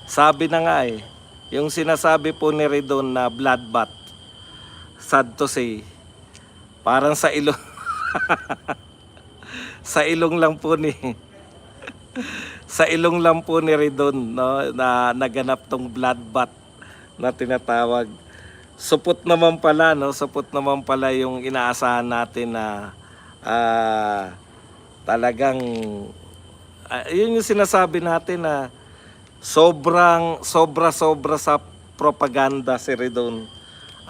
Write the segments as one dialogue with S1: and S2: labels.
S1: Sabi na nga eh, yung sinasabi po ni Ridon na bloodbath, sad to say, parang sa ilong, sa ilong lang po ni, sa ilong lang po ni Ridon, no, na naganap tong bloodbath na tinatawag. Supot naman pala, no, supot naman pala yung inaasahan natin na talagang, yun yung sinasabi natin na sobra sa propaganda si Ridon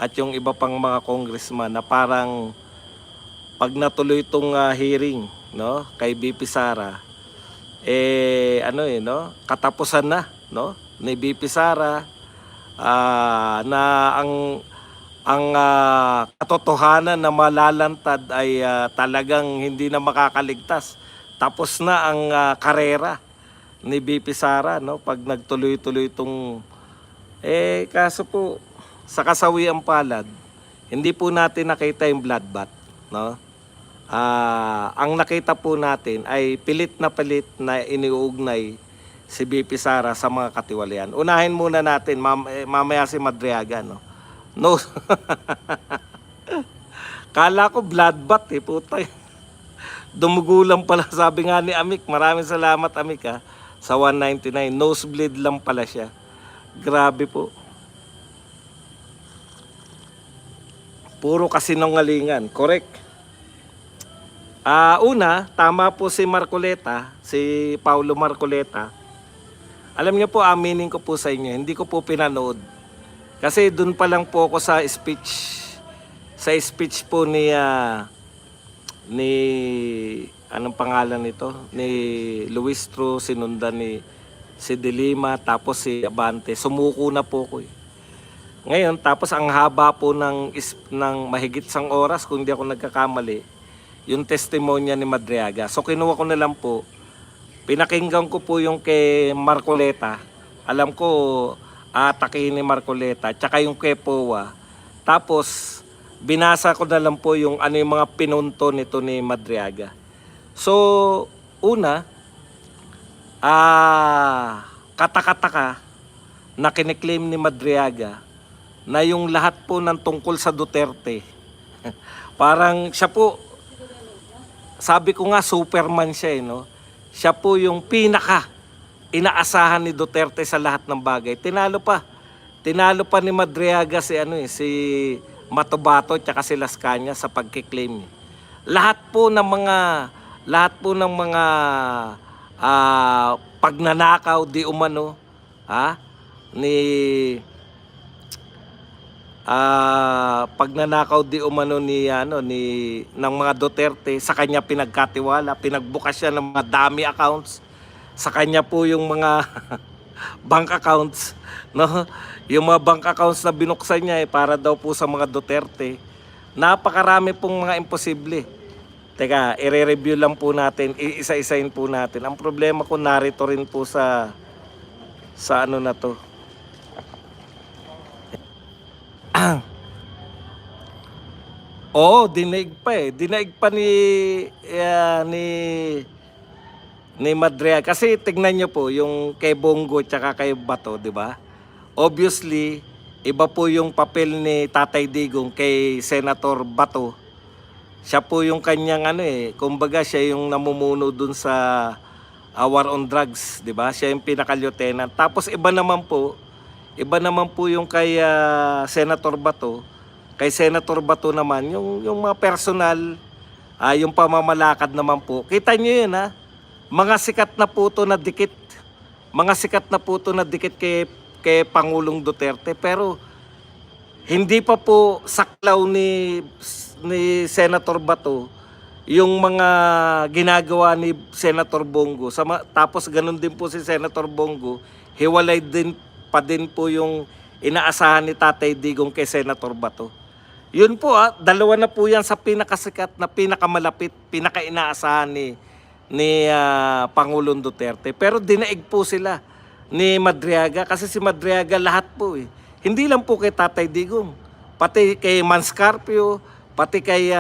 S1: at yung iba pang mga congressman na parang pag natuloy itong hearing, no, kay BP Sara, no, katapusan na, no, ni BP Sara, na ang katotohanan na malalantad ay talagang hindi na makakaligtas. Tapos na ang karera ni BP Sara, no, pag nagtuloy-tuloy itong kaso po sa kasawiang palad, hindi po natin nakita yung bloodbath, no. Ang nakita po natin ay pilit na iniuugnay si BP Sara sa mga katiwalian. Unahin muna natin, mamaya si Madriaga, no. No. Kala ko bloodbath eh, puta. Dumugulang pala, sabi nga ni Amik. Maraming salamat Amik sa 199. Nosebleed lang pala siya. Grabe po. Puro kasinungalingan, correct. Una, tama po si Marcoleta, si Paulo Marcoleta. Alam niyo po, aminin ko po sa inyo, hindi ko po pinanood. Kasi dun pa lang po ako sa speech po ni anong pangalan nito? Ni Luis Tru, sinundan ni si De Lima, tapos si Abante. Sumuko na po ko eh. Ngayon, tapos ang haba po ng mahigit 1 oras, kung hindi ako nagkakamali, yung testimonya ni Madriaga. So kinuha ko na lang po, pinakinggan ko po yung kay Marcoleta. Alam ko, atakihin ni Marcoleta, tsaka yung kay Powa. Tapos, binasa ko na lang po yung ano yung mga pinunto nito ni Madriaga. So, una, katakataka na kiniklaim ni Madriaga na yung lahat po ng tungkol sa Duterte, parang siya po, sabi ko nga Superman siya no? Siya po yung pinaka inaasahan ni Duterte sa lahat ng bagay. Tinalo pa ni Madriaga si Matobato tsaka si Las Cañas sa pagkiklaim. Lahat po ng mga pagnanakaw di umano pagnanakaw di umano ng mga Duterte sa kanya pinagkatiwala, pinagbukas siya ng mga dummy accounts. Sa kanya po yung mga bank accounts, no? Yung mga bank accounts na binuksan niya para daw po sa mga Duterte. Napakarami pong mga imposible. Teka, i-review lang po natin, iisa-isain po natin. Ang problema ko narito rin po sa ano na to. Dinaig pa eh. Dinaig pa ni Madriaga. Kasi tignan nyo po, yung kay Bongo tsaka kay Bato, di ba? Obviously, iba po yung papel ni Tatay Digong kay Senator Bato. Siya po yung kanyang kumbaga siya yung namumuno dun sa war on drugs, di ba? Siya yung pinaka-lieutenant. Tapos iba naman po yung kay Senator Bato. Kay Senator Bato naman, yung mga personal, yung pamamalakad naman po. Kita nyo yun mga sikat na puto na dikit. Mga sikat na puto na dikit kay Pangulong Duterte. Pero hindi pa po saklaw ni Senator Bato yung mga ginagawa ni Senator Bongo. Tapos ganun din po si Senator Bongo. Hiwalay din pa din po yung inaasahan ni Tatay Digong kay Senator Bato. Yun po dalawa na po yan sa pinakasikat na pinakamalapit, pinaka-inaasahan ni Pangulong Duterte. Pero dinaig po sila ni Madriaga kasi si Madriaga lahat po Hindi lang po kay Tatay Digong, pati kay Manscarpio, pati kay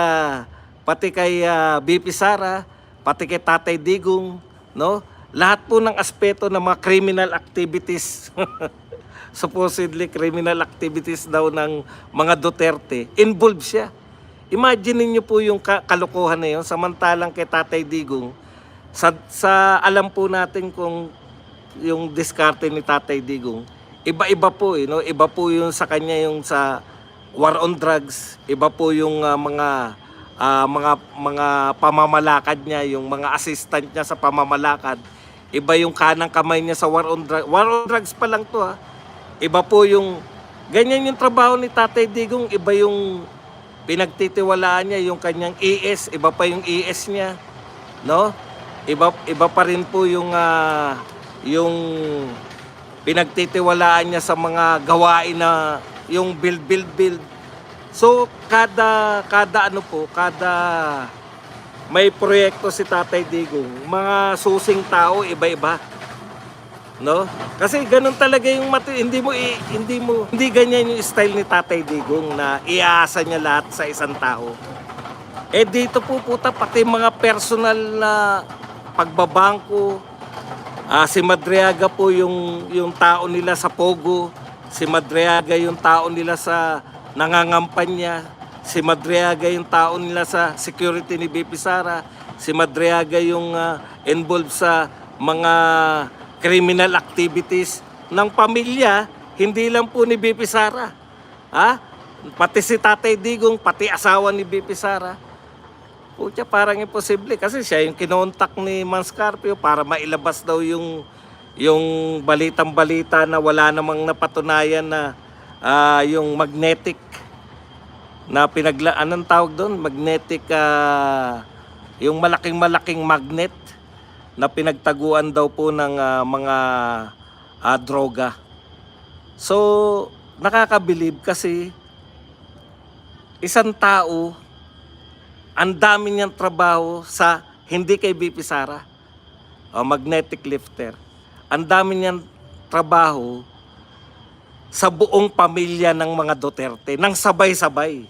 S1: BP Sara, pati kay Tatay Digong, no? lahat po ng aspeto ng mga criminal activities, supposedly criminal activities daw ng mga Duterte, involved siya. Imagine niyo po yung kalokohan na yun, samantalang kay Tatay Digong, sa alam po natin kung yung diskarte ni Tatay Digong, iba-iba po no? Iba po yung sa kanya yung sa war on drugs, iba po yung mga pamamalakad niya, yung mga assistant niya sa pamamalakad, iba yung kanang kamay niya sa war on drugs. War on drugs pa lang to ha. Iba po yung ganyan yung trabaho ni Tatay Digong, iba yung pinagtitiwalaan niya, yung kanyang ES, iba pa yung ES niya, no? Iba pa rin po yung pinagtitiwalaan niya sa mga gawain na yung build. So kada may proyekto si Tatay Digong, mga susing tao iba-iba, no? Kasi ganun talaga yung hindi ganyan yung style ni Tatay Digong na iaasa niya lahat sa isang tao. Eh dito po puta pati mga personal na pagbabangko, si Madriaga po yung tao nila sa Pogo, si Madriaga yung tao nila sa nangangampanya, si Madriaga yung tao nila sa security ni BP Sara, si Madriaga yung involved sa mga criminal activities ng pamilya, hindi lang po ni BP Sara. Pati si Tatay Digong, pati asawa ni BP Sara. Pucha, parang imposible kasi siya yung kinontak ni Manscarpio para mailabas daw yung balitang-balita na wala namang napatunayan na yung magnetic na anong tawag doon? Magnetic, yung malaking magnet na pinagtaguan daw po ng mga droga. So, nakakabilib kasi isang tao, ang dami niyang trabaho sa hindi kay BP Sara, magnetic lifter. Ang dami niyang trabaho sa buong pamilya ng mga Duterte, nang sabay-sabay.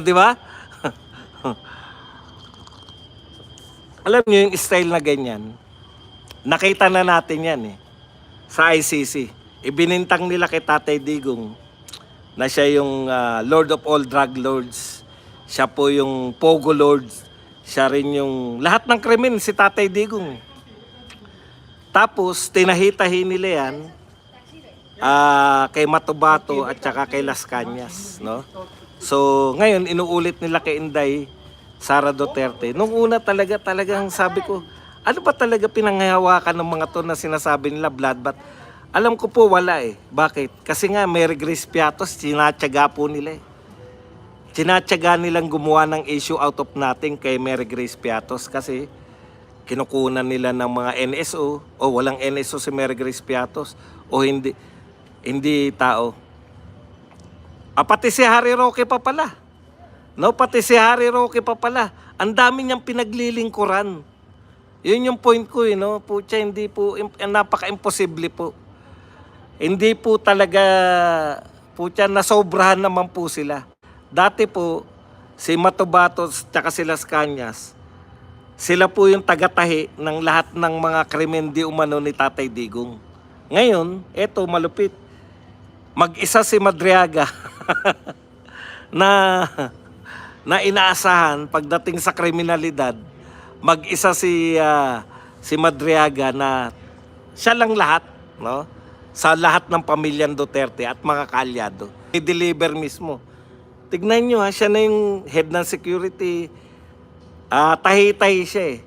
S1: Di ba? Alam niyo yung style na ganyan, nakita na natin yan sa ICC. Ibinintang nila kay Tatay Digong na siya yung Lord of all drug lords. Siya po yung Pogo Lord. Siya rin yung lahat ng krimen si Tatay Digong. Tapos tinahitahi nila yan kay Matubato at saka kay Las Cañas, no? So ngayon inuulit nila kay Inday Sara Duterte. Nung una talagang sabi ko, ano ba talaga pinanghahawakan ng mga to na sinasabi nila bloodbath? Alam ko po wala Bakit? Kasi nga Mary Grace Piatos, tinatyaga po nila Tinatyaga nilang gumawa ng issue out of nothing kay Mary Grace Piatos kasi kinukunan nila ng mga NSO o walang NSO si Mary Grace Piatos o hindi tao. Pati si Harry Roque pa pala. No, pati si Harry Roque pa pala. Ang dami niyang pinaglilingkuran. Yun yung point ko no. Pucha, hindi po, napaka-imposible po. Hindi po talaga, pucha, nasobrahan naman po sila. Dati po, si Matubato at si Las Cañas, sila po yung tagatahi ng lahat ng mga krimen di umano ni Tatay Digong. Ngayon, eto malupit. Mag-isa si Madriaga na inaasahan pagdating sa kriminalidad. Mag-isa si Madriaga na siya lang lahat, no? Sa lahat ng pamilyang Duterte at mga kaalyado. I-deliver mismo. Tignan nyo siya na yung head ng security. Tahi-tahi siya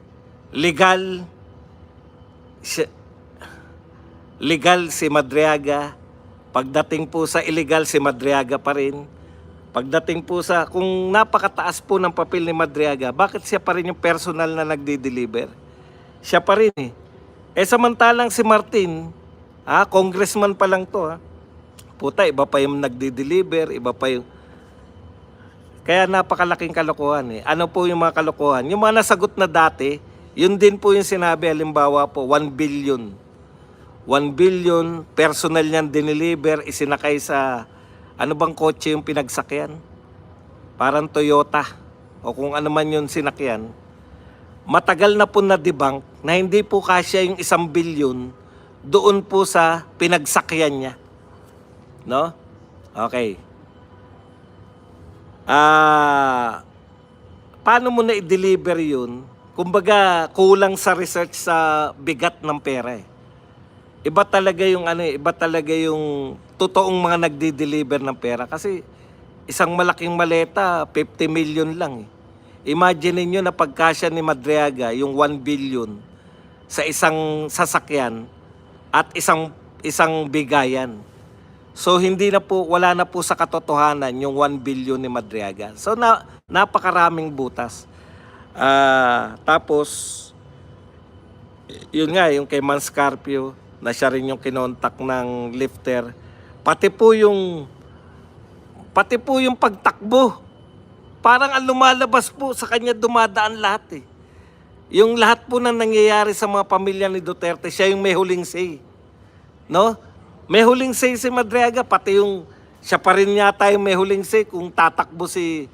S1: Legal si Madriaga. Pagdating po sa illegal si Madriaga pa rin. Pagdating po sa, kung napakataas po ng papel ni Madriaga, bakit siya pa rin yung personal na nagdi-deliver? Siya pa rin samantalang si Martin, congressman pa lang to Puta, iba pa yung nagdi-deliver, iba pa yung... Kaya napakalaking kalokohan Ano po yung mga kalokohan? Yung mga nasagot na dati, yun din po yung sinabi, halimbawa po, 1 billion. 1 billion, personal niyan dineliver, isinakay sa... Ano bang kotse yung pinagsakyan? Parang Toyota. O kung ano man yun sinakyan. matagal na po na-debunk na hindi po kasya yung 1 billion doon po sa pinagsakyan niya. No? Okay. Paano mo na i-deliver yun? Kumbaga, kulang sa research sa bigat ng pera eh. Iba talaga yung iba talaga yung totoong mga nagdi-deliver ng pera kasi isang malaking maleta, 50 million lang eh. Imagine niyo na pagkasya ni Madriaga yung 1 billion sa isang sasakyan at isang bigayan. So hindi na po, wala na po sa katotohanan yung 1 billion ni Madriaga. So napakaraming butas. Tapos yun nga, yung kay Man Scarpio na siya rin yung kinontak ng lifter. Pati po yung pagtakbo. Parang ang lumalabas po sa kanya dumadaan lahat eh. Yung lahat po na nangyayari sa mga pamilya ni Duterte, siya yung may huling say. No? May huling say si Madriaga, pati yung siya pa rin yata yung may huling say kung tatakbo si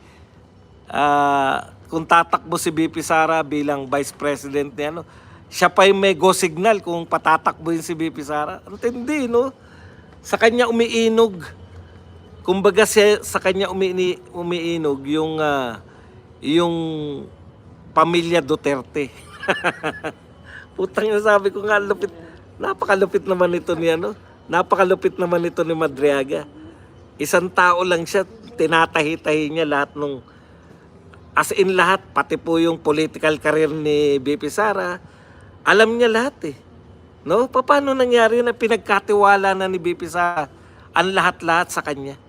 S1: BP Sara bilang Vice President niya, no? Siya pa yung may go signal kung patatakbuhin si BP Sara. Hindi, no? Sa kanya umiinog. Kumbaga sa kanya umiinog yung pamilya Duterte. Putang ina, sabi ko nga, lupit. Napakalupit naman ito ni Napakalupit naman ito ni Madriaga. Isang tao lang siya, tinatahi-tahi niya lahat nung as in lahat, pati po yung political career ni BP Sara, alam niya lahat eh. No? Paano nangyari na pinagkatiwala na ni BP Sara ang lahat-lahat sa kanya?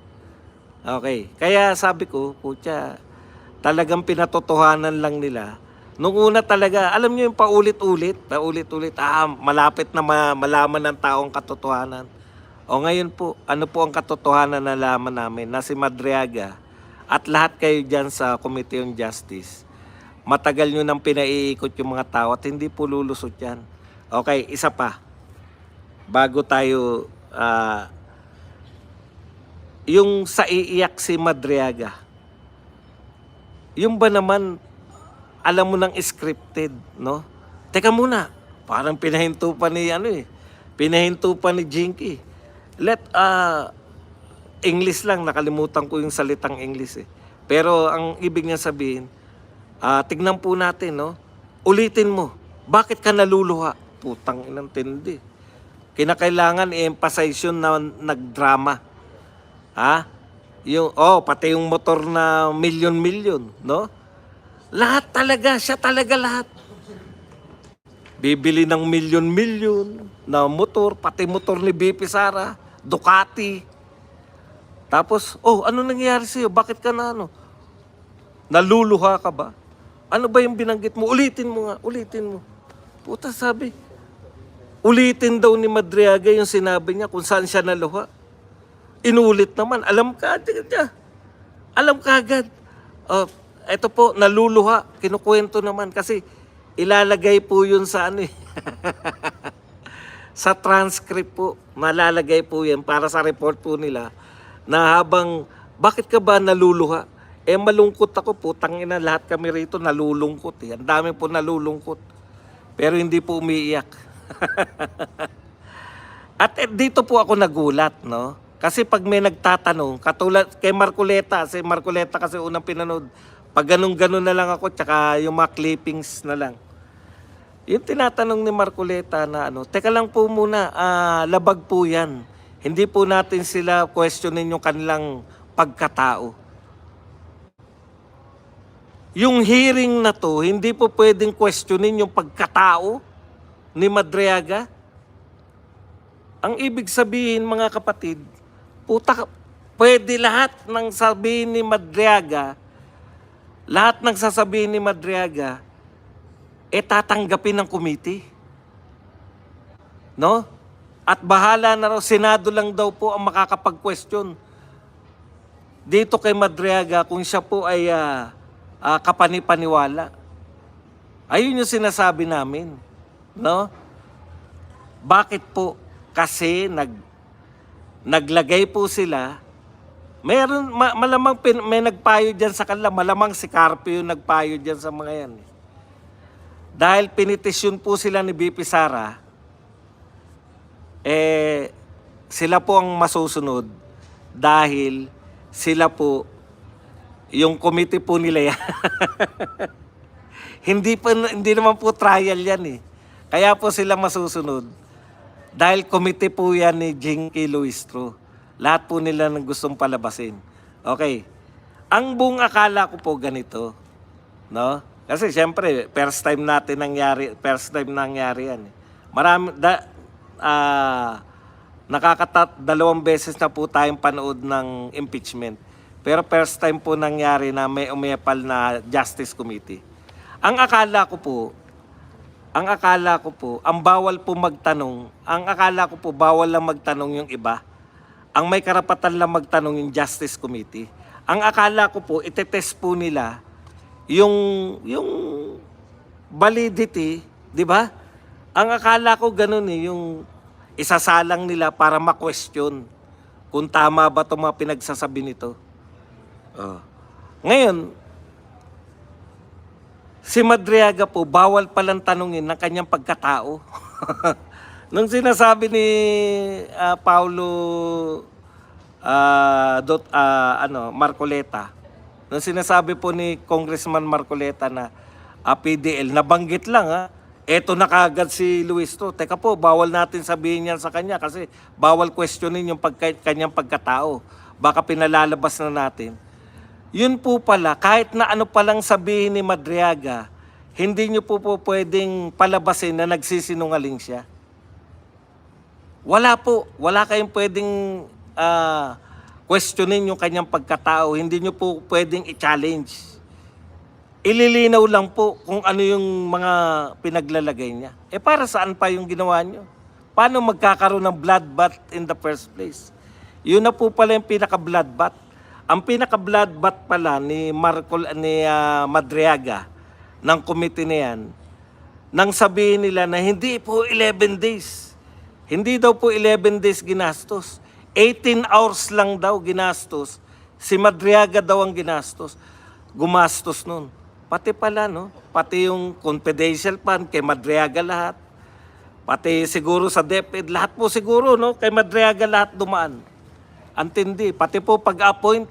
S1: Okay. Kaya sabi ko, putya, talagang pinatotohanan lang nila. Nung una talaga, alam niyo yung paulit-ulit, malapit na malaman ng taong katotohanan. O ngayon po, ano po ang katotohanan na nalaman namin? Na si Madriaga at lahat kayo dyan sa Committee on Justice, matagal nyo nang pinaiikot yung mga tao at hindi po lulusot yan. Okay, isa pa. Bago tayo, yung sa iiyak si Madriaga, yung ba naman, alam mo nang scripted, no? Teka muna, parang pinahinto pa ni pinahinto pa ni Jinky. English lang, nakalimutan ko yung salitang English eh. Pero ang ibig niya sabihin, tignan po natin, no? Ulitin mo, bakit ka naluluha? Putang inang tindi. Kinakailangan i-emphasize yun na nagdrama. Pati yung motor na milyon-milyon, no? Lahat talaga, siya talaga lahat. Bibili ng milyon-milyon na motor, pati motor ni BP Sara, Ducati. Tapos, ano nangyayari sa'yo? Bakit ka naluluha ka ba? Ano ba yung binanggit mo? Ulitin mo nga, ulitin mo. Puta, sabi, ulitin daw ni Madriaga yung sinabi niya kung saan siya naluha. Inulit naman, alam ka agad. Ito po, naluluha, kinukwento naman kasi ilalagay po yun sa sa transcript po, malalagay po yan para sa report po nila na habang, bakit ka ba naluluha? Malungkot ako po, tangina lahat kami rito nalulungkot eh. Ang dami po nalulungkot. Pero hindi po umiiyak. At dito po ako nagulat, no? Kasi pag may nagtatanong, katulad kay Marcoleta, si Marcoleta kasi unang pinanood, pag ganun-ganun na lang ako, tsaka yung mga clippings na lang. Yung tinatanong ni Marcoleta na teka lang po muna, labag po yan. Hindi po natin sila questionin yung kanilang pagkatao. Yung hearing na to, hindi po pwedeng questionin yung pagkatao ni Madriaga. Ang ibig sabihin mga kapatid, pwede lahat ng sabihin ni Madriaga, lahat ng sasabihin ni Madriaga, tatanggapin ng committee. No? At bahala na raw, Senado lang daw po ang makakapag-question dito kay Madriaga kung siya po ay kapanipaniwala. Ayun yung sinasabi namin. No? Bakit po? Kasi naglagay po sila, malamang may nagpayo dyan sa kanila, malamang si Carpio yung nagpayo dyan sa mga yan. dahil pinitisyon po sila ni BP Sara, sila po ang masusunod dahil sila po, yung committee po nila yan. Hindi naman po trial yan eh. Kaya po sila masusunod dahil committee po yan ni Jinky Luistro. Lahat po nila nang gustong palabasin. Okay. Ang buong akala ko po ganito, no? Kasi siyempre, first time nangyari yan. Dalawang beses na po tayong panood ng impeachment. Pero first time po nangyari na may umepal na Justice Committee. Ang akala ko po, ang bawal po magtanong, bawal lang magtanong yung iba. Ang may karapatan lang magtanong yung Justice Committee. Ang akala ko po, itetest po nila yung validity, di ba? Ang akala ko ganun eh, yung isasalang nila para ma-question kung tama ba itong mga pinagsasabi nito. Ngayon, si Madriaga po, bawal palang tanungin ng kanyang pagkatao. Nung sinasabi ni Paulo Marcoleta, nung sinasabi po ni Congressman Marcoleta na PDL, nabanggit lang eto na kagad si Luistro. Teka po, bawal natin sabihin yan sa kanya kasi bawal questionin yung kanyang pagkatao. Baka pinalalabas na natin. Yun po pala, kahit na ano palang sabihin ni Madriaga, hindi nyo po pwedeng palabasin na nagsisinungaling siya. Wala po. Wala kayong pwedeng questionin yung kanyang pagkatao. Hindi nyo po pwedeng i-challenge. Ililinaw lang po kung ano yung mga pinaglalagay niya. Para saan pa yung ginawa nyo? Paano magkakaroon ng bloodbath in the first place? Yun na po pala yung pinaka-bloodbath. Ang pinaka-bloodbath pala ni Madriaga ng committee na yan, nang sabihin nila na hindi po 11 days. Hindi daw po 11 days ginastos. 18 hours lang daw ginastos. Si Madriaga daw ang gumastos nun. Pati pala, no? Pati yung confidential fund, kay Madriaga lahat. Pati siguro sa DepEd, lahat po siguro, no? Kay Madriaga lahat dumaan. Antindi. Pati po pag-appoint,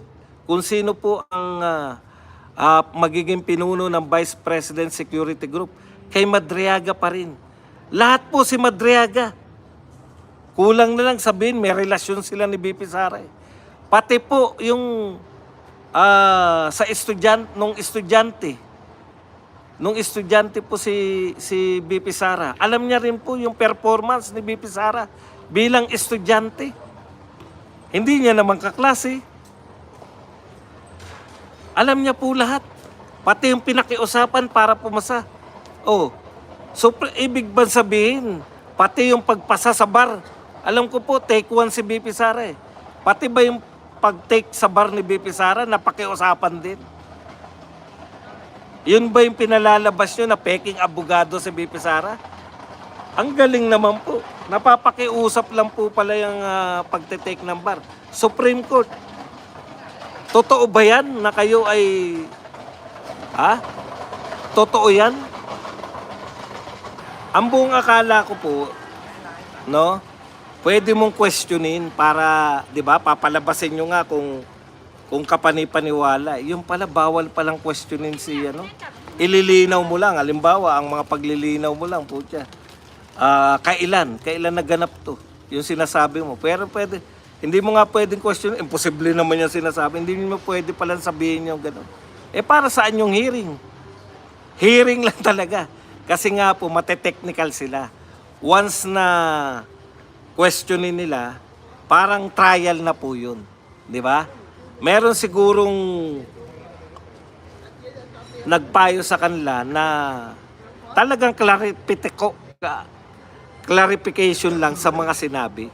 S1: kung sino po ang magiging pinuno ng Vice President Security Group, kay Madriaga pa rin. Lahat po si Madriaga. Kulang na lang sabihin, may relasyon sila ni BP Sara. Pati po yung sa nung estudyante po si BP Sara, alam niya rin po yung performance ni BP Sara bilang estudyante. Hindi niya naman kaklase. Alam niya po lahat. Pati yung pinakiusapan para pumasa. So ibig ba sabihin, pati yung pagpasa sa bar, alam ko po, take 1 si BP Sara eh. Pati ba yung pag-take sa bar ni BP Sara, napakiusapan din? Yun ba yung pinalalabas nyo na peking abogado si BP Sara? Ang galing naman po. Napapakiusap lang po pala yung pagte-take ng bar. Supreme Court. Totoo ba yan na kayo ay... Totoo yan? Ang buong akala ko po, no? Pwede mong questionin para, di ba, papalabasin nyo nga kung kapanipaniwala. Yung pala, bawal palang questionin si, ililinaw mo lang. Halimbawa, ang mga paglilinaw mo lang, putya. Kailan naganap to? Yung sinasabi mo. Pero pwede, hindi mo nga pwedeng question, imposible naman yung sinasabi. Hindi mo pwede palang sabihin yung gano'n. Para saan yung hearing? Hearing lang talaga. Kasi nga po, mate-technical sila. Once na questionin nila, parang trial na po yun. Di ba? Meron sigurong nagpayo sa kanila na talagang clarification lang sa mga sinabi.